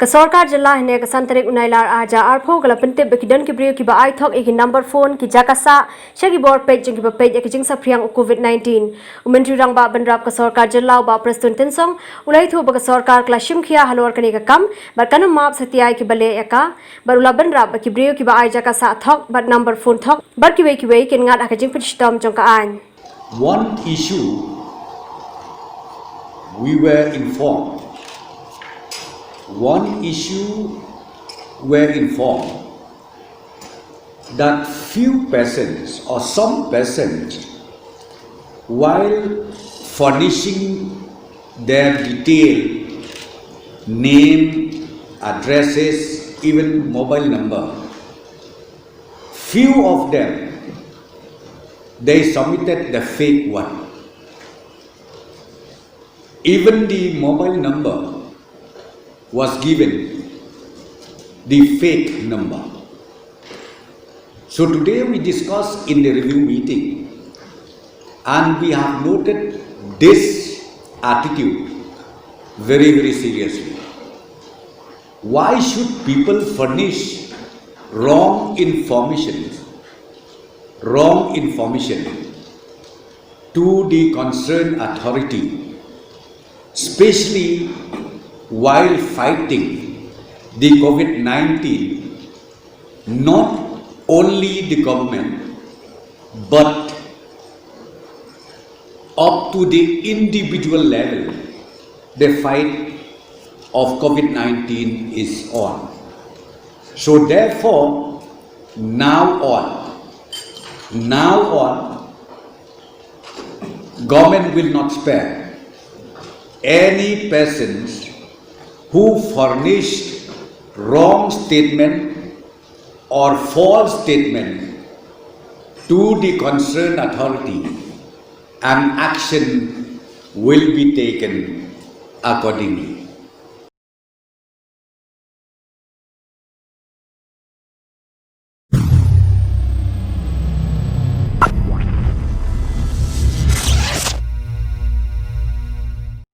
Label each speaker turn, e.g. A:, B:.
A: Sorkar Jilla hine Santarik Unailar Aja Arpo Galapente Bekidon Kibrio Kiba I Thok Eki number phone ki Jaka Sah Shagi board page jing kiba page ekijing sa priang COVID-19 Umentri rang ba bandrap ka Sorkar Jilla ba Prestun Tensong Ulai thu ba Sorkar klashim khia halor kani ka kam bar kanam map satiai ki bale eka bar ula bandrap ba Kibrio Kiba I Jaka Sah Thok bar number phone Thok bar kiwe ken ngat akajing Pynshitom jong ka an.
B: One issue we were informed. That few persons or some persons, while furnishing their detail, name, addresses, even mobile number, few of them, they submitted the fake one. Even the mobile number was given the fake number. So today we discussed in the review meeting, and we have noted this attitude very seriously. Why should people furnish wrong information to the concerned authority, especially while fighting the COVID-19, not only the government, but up to the individual level, the fight of COVID-19 is on. So therefore, now on, government will not spare any persons who furnished wrong statement or false statement to the concerned authority, and action will be taken accordingly.